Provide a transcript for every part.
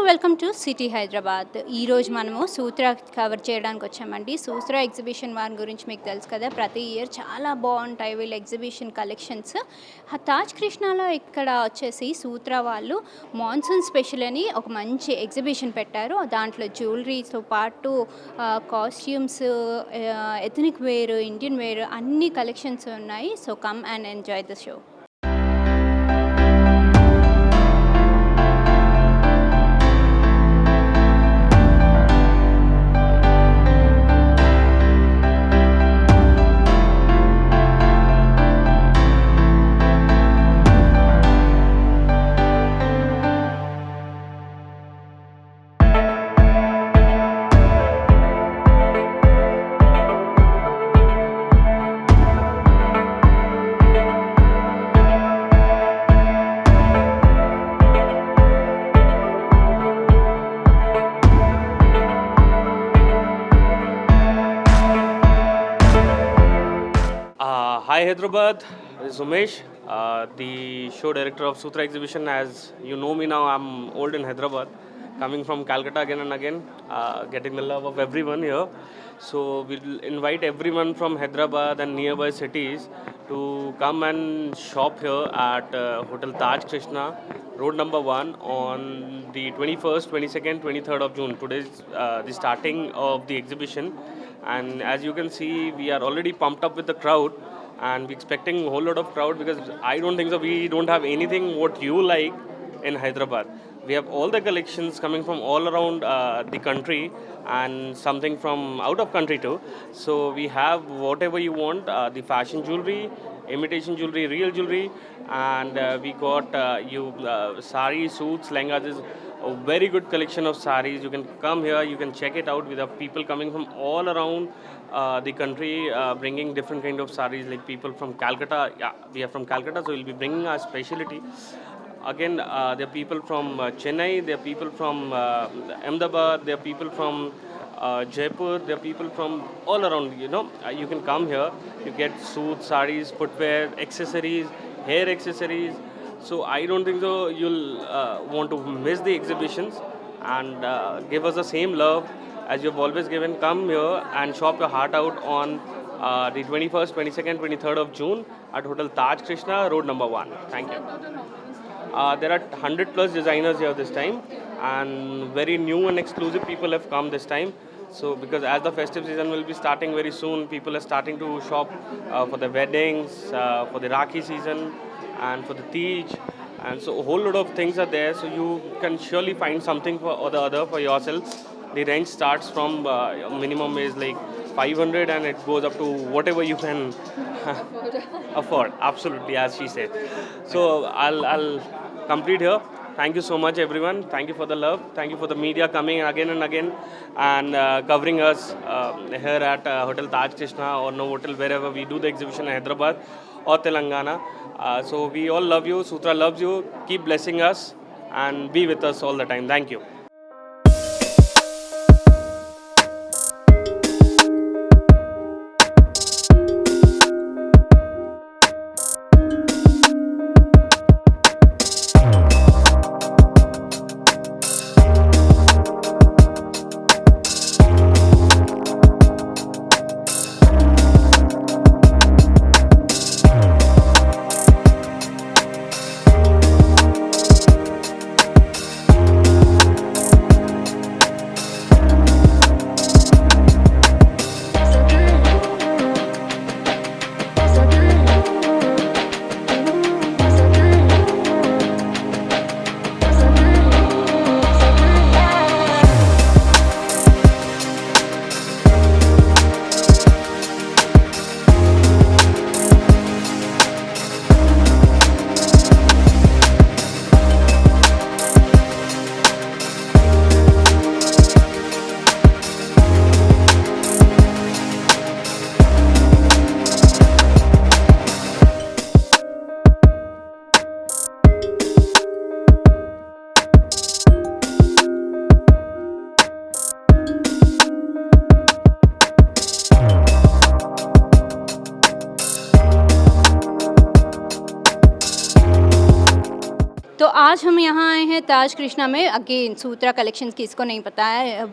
Welcome to city Hyderabad. ఈరోజు మనము సూత్ర cover చేయడానికి వచ్చామండి. సూత్ర ఎగ్జిబిషన్ వారి గురించి మీకు తెలుసు కదా, ప్రతి ఇయర్ చాలా బాగుంటాయి వీళ్ళ ఎగ్జిబిషన్ కలెక్షన్స్. తాజ్ కృష్ణాలో ఇక్కడ వచ్చేసి సూత్ర వాళ్ళు మాన్సూన్ స్పెషల్ అని ఒక మంచి ఎగ్జిబిషన్ పెట్టారు. దాంట్లో జ్యువెలరీతో పాటు costumes, ethnic wear, Indian wear అన్ని కలెక్షన్స్ ఉన్నాయి. So come and enjoy the show. Hi Hyderabad, this is Umesh, the show director of Sutra Exhibition. As you know me now, I'm old in Hyderabad, coming from Calcutta again and again, getting the love of everyone here. So we'll invite everyone from Hyderabad and nearby cities to come and shop here at Hotel Taj Krishna, Road number 1 on the 21st, 22nd, 23rd of June. Today is the starting of the exhibition, and as you can see, we are already pumped up with the crowd. And we're expecting a whole lot of crowd because I don't think so. We don't have anything what you like in Hyderabad. We have all the collections coming from all around the country and something from out of country too. So we have whatever you want, the fashion jewelry, imitation jewelry, real jewelry, and we got sari, suits, lehengas. Is a very good collection of saris. You can come here, you can check it out. With the people coming from all around the country, bringing different kind of saris. Like people from Calcutta, yeah, we are from Calcutta, so we'll be bringing our specialty. Again, there are people from Chennai, there are people from Ahmedabad, there are people from Jaipur, there are people from all around. You can come here, you get suits, saris, footwear, accessories, hair accessories. So I don't think so you'll want to miss the exhibitions, and give us the same love as you've always given. Come here and shop your heart out on the 21st, 22nd, 23rd of June at Hotel Taj Krishna, Road number 1. Thank you. There are 100 plus designers here this time, and very new and exclusive people have come this time. So because as the festive season will be starting very soon, people are starting to shop for the weddings, for the Rakhi season, and for the Tej, and so a whole lot of things are there. So you can surely find something for or the other for yourself. The range starts from minimum is like 500 and it goes up to whatever you can afford. Absolutely, as she said. So I'll complete here. Thank you so much, everyone. Thank you for the love. Thank you for the media coming again and again and covering us here at Hotel Taj Krishna or Novotel, wherever we do the exhibition in Hyderabad or Telangana. So we all love you. Sutra loves you. Keep blessing us and be with us all the time. Thank you. तो आज हम यहाँ आए हैं ताज कृष्णा में। Again सूत्रा collections किसको नहीं पता है,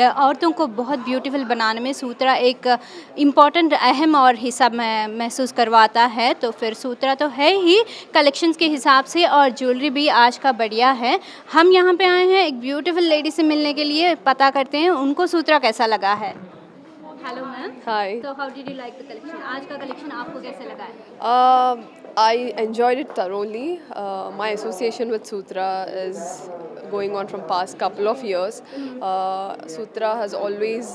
औरतों को बहुत ब्यूटीफुल बनाने में सूत्रा एक इम्पॉर्टेंट अहम और हिस्सा महसूस करवाता है। तो फिर सूत्रा तो है ही कलेक्शंस के हिसाब से, और ज्वेलरी भी आज का बढ़िया है। हम यहाँ पे आए हैं एक ब्यूटीफुल लेडी से मिलने के लिए, पता करते हैं उनको सूत्रा कैसा लगा है। Hello ma'am. Hi. तो how did you like the collection? आज का कलेक्शन आपको कैसे लगा है? I enjoyed it thoroughly. My association with Sutra is going on from past couple of years. Sutra has always,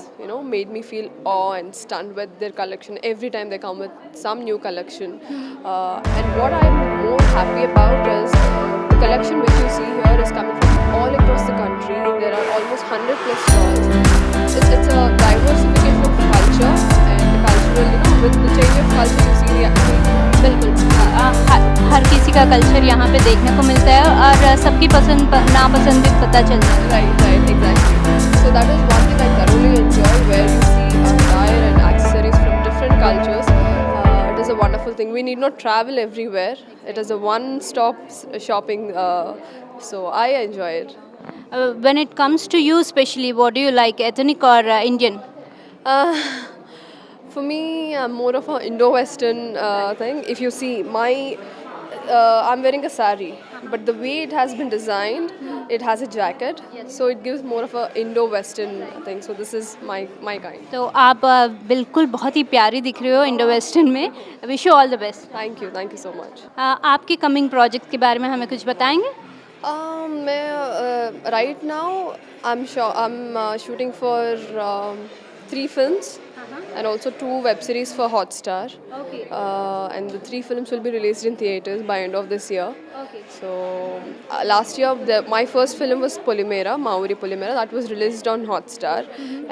made me feel awe and stunned with their collection. Every time they come with some new collection. And what I'm more happy about is the collection which you see here is coming from all across the country. There are almost 100 plus stalls. It's a diversification of culture and cultural, with the change of culture you see the बिल्कुल। हर किसी का culture यहाँ पे देखने को मिलता है और सबकी पसंद नापसंद भी पता चलता है। Right, exactly. So that is one thing I thoroughly enjoy, where you see attire and accessories from different cultures. It is a wonderful thing. We need not travel everywhere. It is a one-stop shopping. So I enjoy it. When it comes to you especially, what do you like, ethnic or Indian? Uh, for me, I'm more of an Indo-Western thing. If you see I'm wearing a sari, but the way it has been designed, it has a jacket, so it gives more of a Indo-Western thing. So this is my kind. तो आप बिल्कुल बहुत ही प्यारी दिख रहे हो Indo western में। Wish you all the best. Thank you so much. आपके कमिंग प्रोजेक्ट के बारे में हमें कुछ बताएंगे? मैं right now I'm shooting for 3 films and also 2 web series for Hotstar. Okay. And the 3 films will be released in theaters by end of this year. Okay. So last year my first film was Polymera, Maori Polymera, that was released on Hotstar.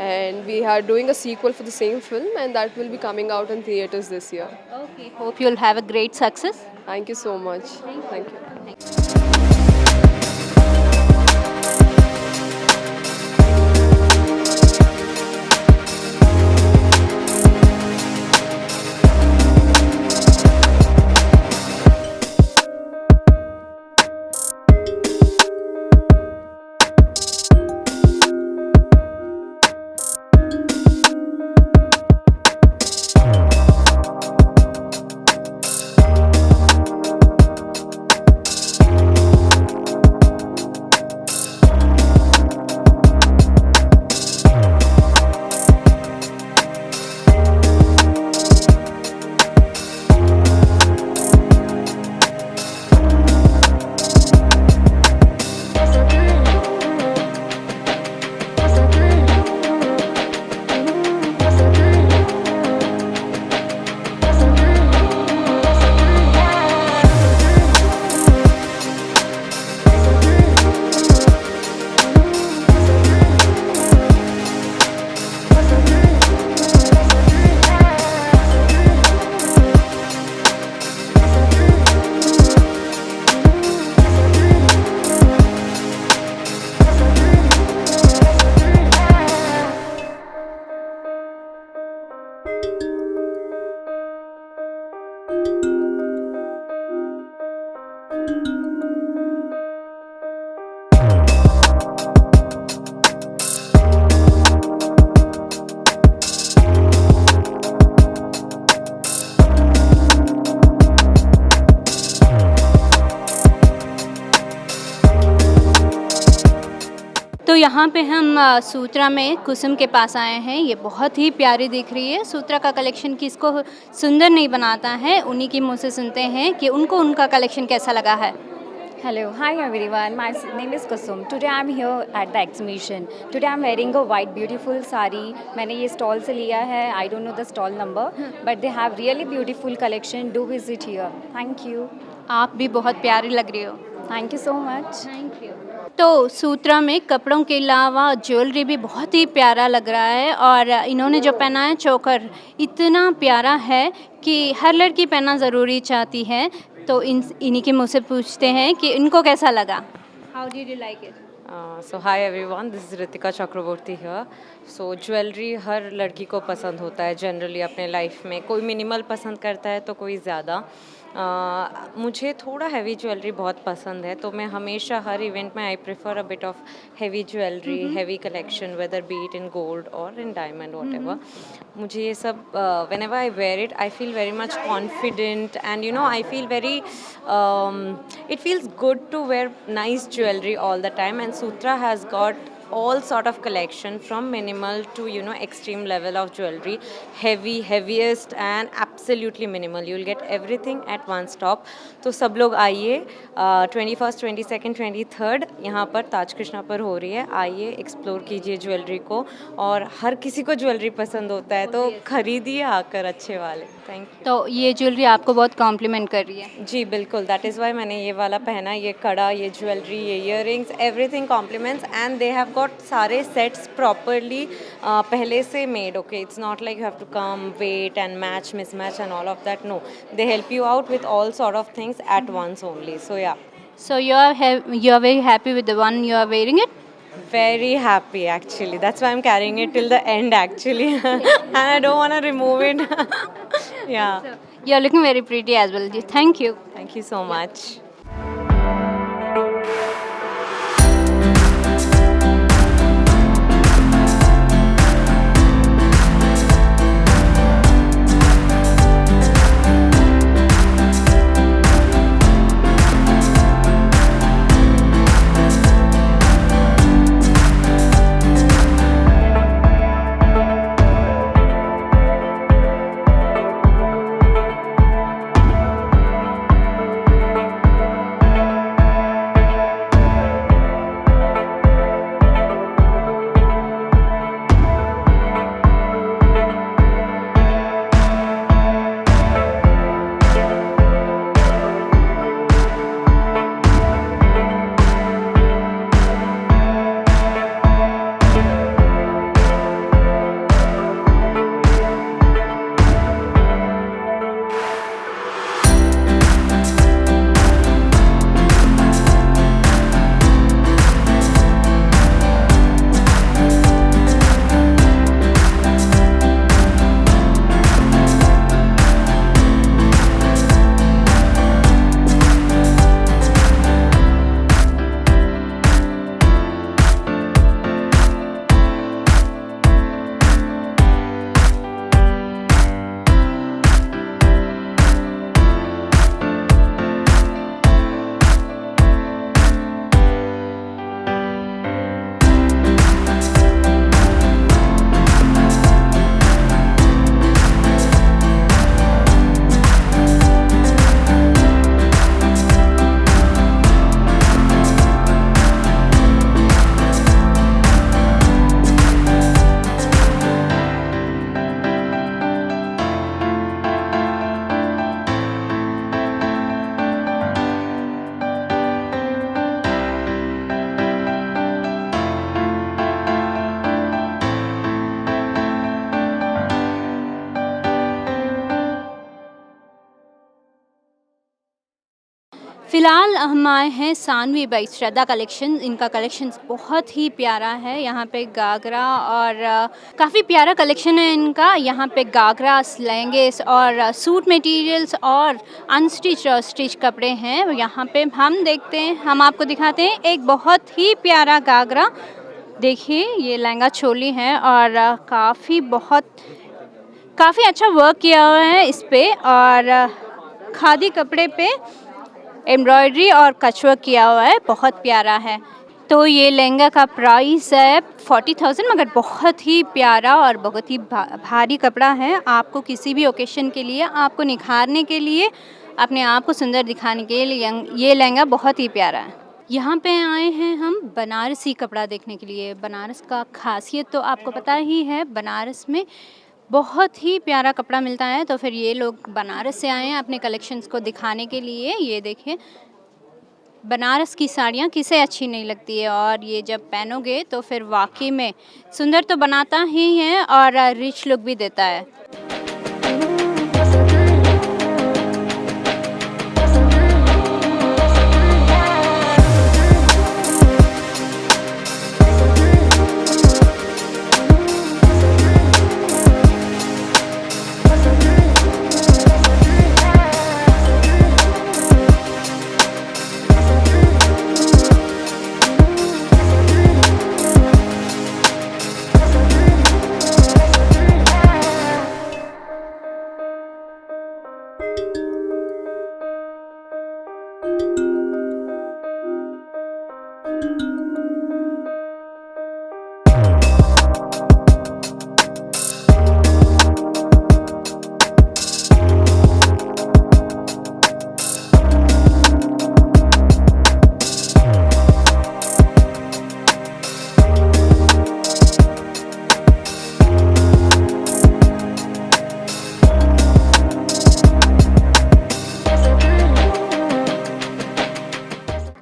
And we are doing a sequel for the same film, and that will be coming out in theaters this year. Okay. Hope you'll have a great success. Thank you so much. Thank you. तो यहाँ पे हम सूत्रा में कुसुम के पास आए हैं। ये बहुत ही प्यारी दिख रही है। सूत्रा का कलेक्शन किसको सुंदर नहीं बनाता है, उन्हीं के मुँह से सुनते हैं कि उनको उनका कलेक्शन कैसा लगा है। Hello, hi everyone. My name is Kusum. Today I'm here at the exhibition. Today I'm wearing a white beautiful sari. मैंने ये stall से लिया है. I don't know the stall number, but they have really beautiful collection. Do visit here. Thank you. आप भी बहुत प्यारी लग रही हो। Thank you so much. Thank you. तो सूत्रा में कपड़ों के अलावा ज्वेलरी भी बहुत ही प्यारा लग रहा है, और इन्होंने जो पहना है चोकर इतना प्यारा है कि हर लड़की पहनना ज़रूरी चाहती है। तो इन्हीं के मुँह से पूछते हैं कि इनको कैसा लगा। How did you like it? So hi everyone, this is Ritika Chakraborty here. So jewellery हर लड़की को पसंद होता है जनरली अपने लाइफ में। कोई मिनिमल पसंद करता है तो कोई ज़्यादा। मुझे थोड़ा हैवी ज्वेलरी बहुत पसंद है, तो मैं हमेशा हर इवेंट में I prefer a bit of heavy jewellery, heavy collection, whether be it in gold और इन डायमंड व्हाटएवर. मुझे ये सब whenever I wear it, I feel very much confident, and you know, I feel very it feels good to wear nice jewelry all the time, and Sutra has got all sort of collection from minimal to, you know, extreme level of jewelry, heaviest and absolutely minimal. You will get everything at one stop. तो सब लोग आइए, 21st 22nd 23rd यहाँ पर ताज कृष्णा पर हो रही है. आइए, एक्सप्लोर कीजिए ज्वेलरी को, और हर किसी को ज्वेलरी पसंद होता है, तो खरीदिए आकर अच्छे वाले. Thank you. तो ये ज्वेलरी आपको बहुत कॉम्प्लीमेंट कर रही है. जी बिल्कुल, दैट इज़ वाई मैंने ये वाला पहना. ये कड़ा, ये ज्वेलरी, ये earrings, everything complements, and they have got सारे सेट्स प्रॉपरली पहले से made. Okay, it's not like you have to come wait and match mismatch and all of that. No, they help you out with all sort of things at once only. So yeah, So you are very happy with the one you are wearing it? very happy actually. That's why I'm carrying it till the end actually. And I don't want to remove it. Yeah. You are looking very pretty as well. Thank you. Thank you so much. फ़िलहाल हम आए हैं Saanvi by Shraddha collection. इनका collection बहुत ही प्यारा है. यहाँ पे गागरा और काफ़ी प्यारा कलेक्शन है इनका. यहाँ पे गागरा, लहंगे और सूट मटेरियल्स और अनस्टिच और स्टिच कपड़े हैं. यहाँ पे हम देखते हैं, हम आपको दिखाते हैं एक बहुत ही प्यारा गागरा. देखिए, ये लहंगा चोली है और काफ़ी अच्छा वर्क किया हुआ है इस पे, और खादी कपड़े पे एम्ब्रॉयडरी और कचवर्क किया हुआ है. बहुत प्यारा है. तो ये लहंगा का प्राइस है 40,000, मगर बहुत ही प्यारा और बहुत ही भारी कपड़ा है. आपको किसी भी ओकेशन के लिए, आपको निखारने के लिए, अपने आप को सुंदर दिखाने के लिए ये लहंगा बहुत ही प्यारा है. यहाँ पे आए हैं हम बनारसी कपड़ा देखने के लिए. बनारस का खासियत तो आपको पता ही है, बनारस में बहुत ही प्यारा कपड़ा मिलता है. तो फिर ये लोग बनारस से आए हैं अपने कलेक्शंस को दिखाने के लिए. ये देखिए, बनारस की साड़ियाँ किसे अच्छी नहीं लगती है, और ये जब पहनोगे तो फिर वाकई में सुंदर तो बनाता ही है और रिच लुक भी देता है.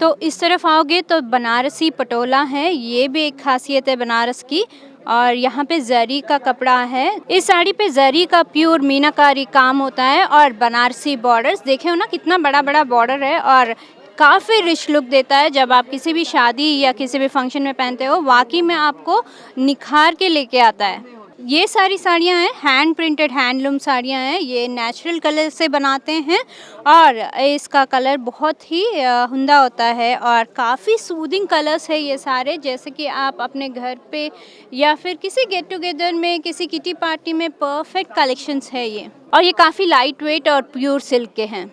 तो इस तरफ आओगे तो बनारसी पटोला है, ये भी एक खासियत है बनारस की। और यहाँ पे जरी का कपड़ा है, इस साड़ी पे जरी का प्योर मीनाकारी काम होता है और बनारसी बॉर्डर्स देखे हो ना, कितना बड़ा बड़ा बॉर्डर है और काफ़ी रिच लुक देता है। जब आप किसी भी शादी या किसी भी फंक्शन में पहनते हो, वाकई में आपको निखार के लेके आता है। ये सारी साड़ियाँ हैं हैंड प्रिंटेड हैंडलूम साड़ियाँ हैं, ये नेचुरल कलर से बनाते हैं और इसका कलर बहुत ही उम्दा होता है और काफ़ी सूदिंग कलर्स है ये सारे, जैसे कि आप अपने घर पे या फिर किसी गेट टुगेदर में, किसी किटी पार्टी में परफेक्ट कलेक्शंस है ये। और ये काफ़ी लाइट वेट और प्योर सिल्क के हैं।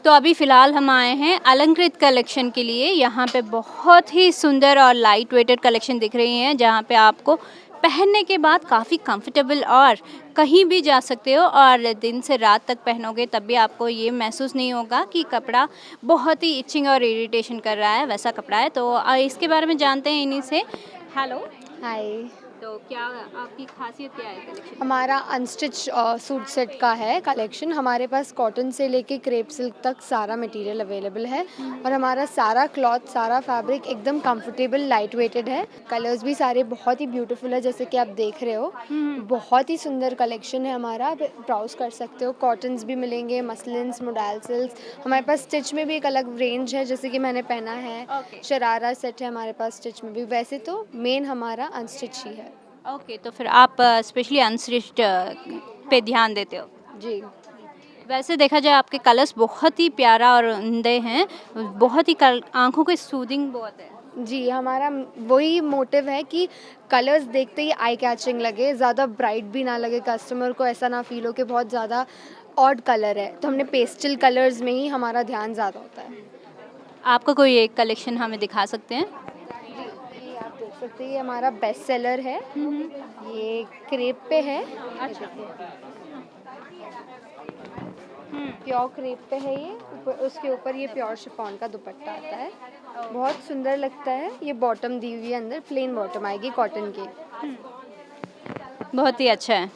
तो अभी फ़िलहाल हम आए हैं अलंकृत कलेक्शन के लिए। यहाँ पे बहुत ही सुंदर और लाइट वेटेड कलेक्शन दिख रही हैं, जहाँ पे आपको पहनने के बाद काफ़ी कंफर्टेबल और कहीं भी जा सकते हो और दिन से रात तक पहनोगे तब भी आपको ये महसूस नहीं होगा कि कपड़ा बहुत ही इचिंग और इरिटेशन कर रहा है, वैसा कपड़ा है। तो इसके बारे में जानते हैं इन्हीं से। हेलो, हाय। तो क्या आपकी खासियत क्या है कलेक्शन? हमारा अनस्टिच सूट सेट का है कलेक्शन। हमारे पास कॉटन से लेके क्रेप सिल्क तक सारा मटेरियल अवेलेबल है और हमारा सारा क्लॉथ, सारा फैब्रिक एकदम कंफर्टेबल, लाइट वेटेड है। कलर्स भी सारे बहुत ही ब्यूटीफुल है, जैसे कि आप देख रहे हो। बहुत ही सुंदर कलेक्शन है हमारा, आप ब्राउज कर सकते हो। कॉटन्स भी मिलेंगे, मसलिन्स, मोडाल सिल्क। हमारे पास स्टिच में भी एक अलग रेंज है, जैसे कि मैंने पहना है। शरारा सेट है हमारे पास स्टिच में भी। वैसे तो मेन हमारा अनस्टिच ही है। ओके, तो फिर आप स्पेशली अनस्टिच्ड पे ध्यान देते हो? जी। वैसे देखा जाए आपके कलर्स बहुत ही प्यारा और उम्दे हैं, बहुत ही आंखों को सूदिंग बहुत है। जी, हमारा वही मोटिव है कि कलर्स देखते ही आई कैचिंग लगे, ज़्यादा ब्राइट भी ना लगे, कस्टमर को ऐसा ना फील हो कि बहुत ज़्यादा ऑड कलर है। तो हमने पेस्टल कलर्स में ही हमारा ध्यान ज़्यादा होता है। आपका कोई एक कलेक्शन हमें दिखा सकते हैं? आप देख सकते हैं, ये हमारा बेस्ट सेलर है। ये क्रेप पे है। अच्छा। प्योर क्रेप पे है ये। उसके ऊपर ये प्योर शिफॉन का दुपट्टा आता है, बहुत सुंदर लगता है। ये बॉटम दी हुई है, अंदर प्लेन बॉटम आएगी कॉटन की। बहुत ही अच्छा है।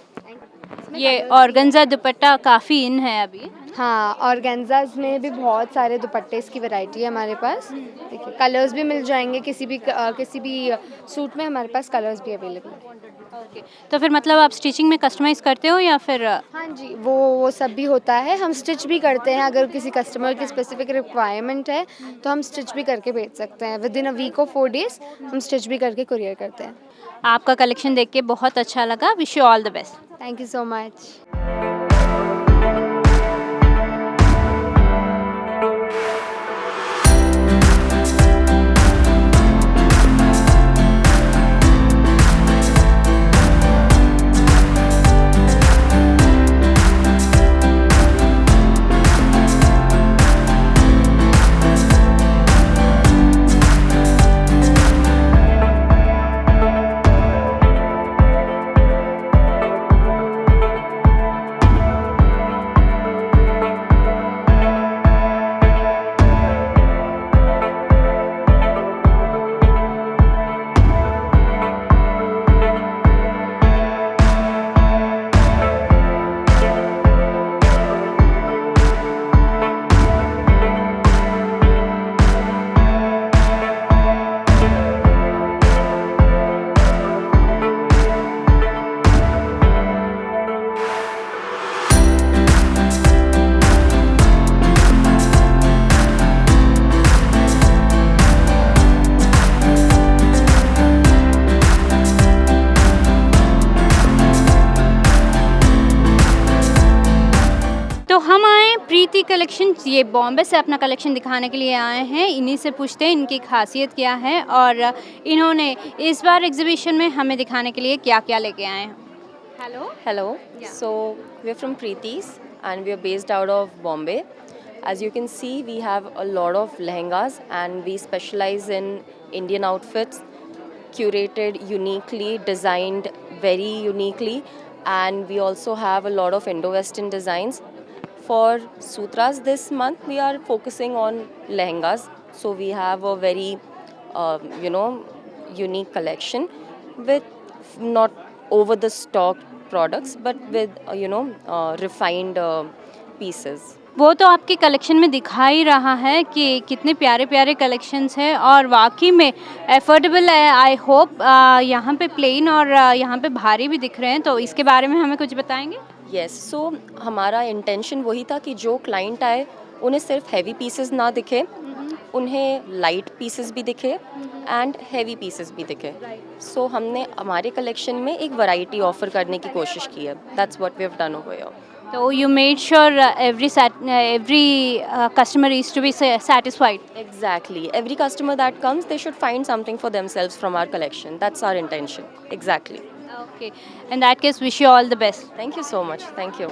ये ऑर्गेन्जा दुपट्टा काफ़ी इन है अभी। हाँ, ऑर्गेन्जाज में भी बहुत सारे दुपट्टे की वैरायटी है हमारे पास। देखिए, कलर्स भी मिल जाएंगे, किसी भी सूट में हमारे पास कलर्स भी अवेलेबल है। ओके, तो फिर मतलब आप स्टिचिंग में कस्टमाइज़ करते हो या फिर? हाँ जी, वो सब भी होता है। हम स्टिच भी करते हैं, अगर किसी कस्टमर की स्पेसिफिक रिक्वायरमेंट है तो हम स्टिच भी करके भेज सकते हैं। विद इन अ वीक और 4 डेज़ हम स्टिच भी करके कुरियर करते हैं। आपका कलेक्शन देख के बहुत अच्छा लगा। Wish you all the best. Thank you so much. Preeti collection ये बॉम्बे से अपना कलेक्शन दिखाने के लिए आए हैं। इन्हीं से पूछते हैं इनकी खासियत क्या है और इन्होंने इस बार एग्जीबिशन में हमें दिखाने के लिए क्या क्या लेके आए हैं। Hello. Hello. Yeah. So we're from Preeti's and we're based out of Bombay. As you can see, we have a lot of lehengas and we specialize in Indian outfits, curated uniquely, designed very uniquely, and we also have a lot of Indo-Western designs. For Sutras this month, we are focusing on lehengas. So we have a very, unique collection with not over the stock products, but with refined pieces. वो तो आपके collection में दिखा ही रहा है कि कितने प्यारे प्यारे कलेक्शंस हैं और वाकई में एफोर्डेबल है। आई होप यहाँ पे प्लेन और यहाँ पे भारी भी दिख रहे हैं, तो इसके बारे में हमें कुछ बताएंगे? यस, सो हमारा इंटेंशन वही था कि जो क्लाइंट आए उन्हें सिर्फ हैवी पीसेस ना दिखे, उन्हें लाइट पीसेस भी दिखे एंड हैवी पीसेस भी दिखे। सो हमने हमारे कलेक्शन में एक वैरायटी ऑफर करने की कोशिश की है। That's what we have done over here. तो you made sure every customer is to be satisfied. Exactly. Every customer that comes, they should find something for themselves from our collection. That's our intention. Exactly. Okay. In that case, wish you all the best. Thank you so much. Thank you.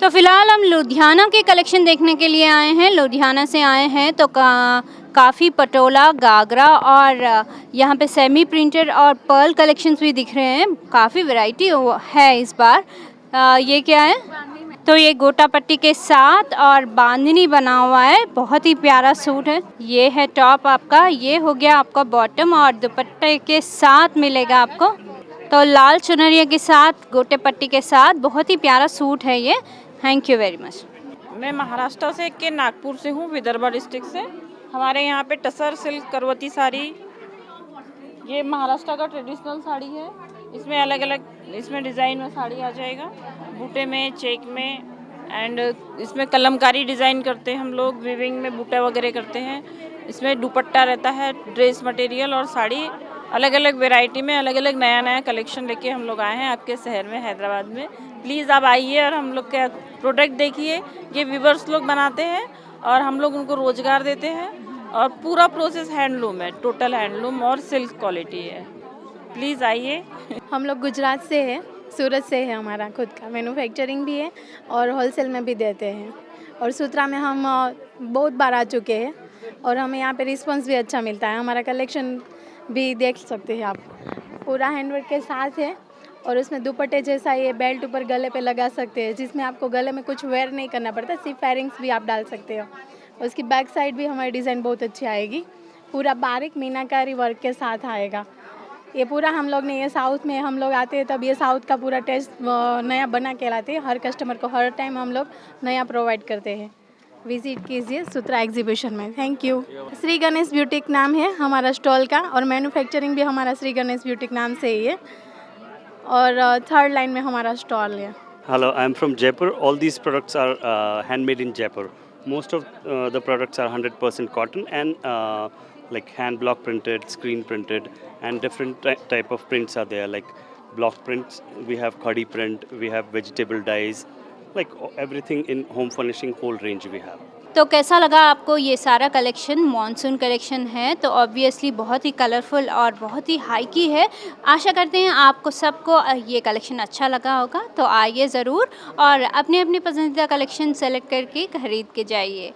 तो फिलहाल हम लुधियाना के collection देखने के लिए आए हैं। लुधियाना से आए हैं तो काफ़ी पटोला, घाघरा और यहाँ पे सेमी प्रिंटेड और पर्ल कलेक्शंस भी दिख रहे हैं। काफ़ी वैरायटी है इस बार। ये क्या है? तो ये गोटा पट्टी के साथ और बांधनी बना हुआ है, बहुत ही प्यारा सूट है। ये है टॉप आपका, ये हो गया आपका बॉटम और दुपट्टे के साथ मिलेगा आपको। तो लाल चुनरिया के साथ गोटे पट्टी के साथ बहुत ही प्यारा सूट है ये। Thank you very much. मैं महाराष्ट्र से के नागपुर से हूँ, विदर्भा डिस्ट्रिक्ट से। हमारे यहाँ पे टसर सिल्क करवती साड़ी, ये महाराष्ट्र का ट्रेडिशनल साड़ी है। इसमें अलग अलग इसमें डिज़ाइन में साड़ी आ जाएगा, बूटे में, चेक में, एंड इसमें कलमकारी डिज़ाइन करते हैं हम लोग, वीविंग में बूटा वगैरह करते हैं। इसमें दुपट्टा रहता है, ड्रेस मटेरियल और साड़ी अलग अलग वैरायटी में अलग अलग नया नया कलेक्शन लेके हम लोग आए हैं आपके शहर में, हैदराबाद में। प्लीज़ आप आइए और हम लोग का प्रोडक्ट देखिए। ये वीवर्स लोग बनाते हैं और हम लोग उनको रोज़गार देते हैं और पूरा प्रोसेस हैंडलूम है, टोटल हैंडलूम और सिल्क क्वालिटी है। प्लीज़ आइए। हम लोग गुजरात से हैं, सूरत से है, हमारा खुद का मैन्युफैक्चरिंग भी है और होलसेल में भी देते हैं। और सूत्रा में हम बहुत बार आ चुके हैं और हमें यहाँ पे रिस्पांस भी अच्छा मिलता है। हमारा कलेक्शन भी देख सकते हैं आप, पूरा हैंडवर्क के साथ है और उसमें दुपट्टे जैसा ये बेल्ट ऊपर गले पे लगा सकते हैं, जिसमें आपको गले में कुछ वेयर नहीं करना पड़ता, सिर्फ फेरिंग्स भी आप डाल सकते हो। उसकी बैक साइड भी हमारी डिज़ाइन बहुत अच्छी आएगी, पूरा बारीक मीनाकारी वर्क के साथ आएगा। ये पूरा हम लोग ने, ये साउथ में हम लोग आते हैं तब ये साउथ का पूरा टेस्ट नया बना के लाते हैं। हर कस्टमर को हर टाइम हम लोग नया प्रोवाइड करते हैं। विजिट कीजिए सूत्रा एग्जीबिशन में। Thank you. Shri Ganesh boutique नाम है हमारा स्टॉल का और मैन्युफैक्चरिंग भी हमारा श्री गणेश ब्यूटिक नाम से ही है और 3rd लाइन में हमारा स्टॉल है। Hello, I am from Jaipur. All these products are handmade in Jaipur. Most of the products are 100% cotton and like hand block printed, screen printed, and different type of prints are there. Like block prints, we have khadi print, we have vegetable dyes, like everything in home furnishing, whole range we have. तो कैसा लगा आपको ये सारा collection? Monsoon collection है तो obviously बहुत ही colourful और बहुत ही हाई की है। आशा करते हैं आपको सबको ये कलेक्शन अच्छा लगा होगा, तो आइए ज़रूर और अपने अपने पसंदीदा कलेक्शन सेलेक्ट करके खरीद के जाइए।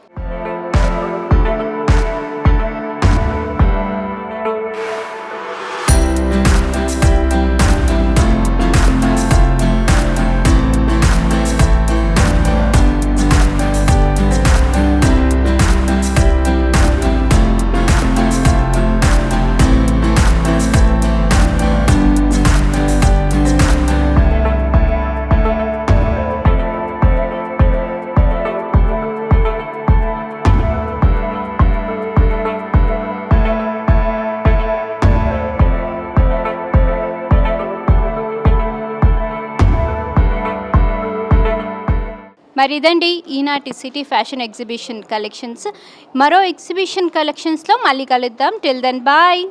మరిదండి ఈనాటి సిటీ ఫ్యాషన్ ఎగ్జిబిషన్ కలెక్షన్స్. మరో ఎగ్జిబిషన్ కలెక్షన్స్లో మళ్ళీ కలుద్దాం. Till then bye.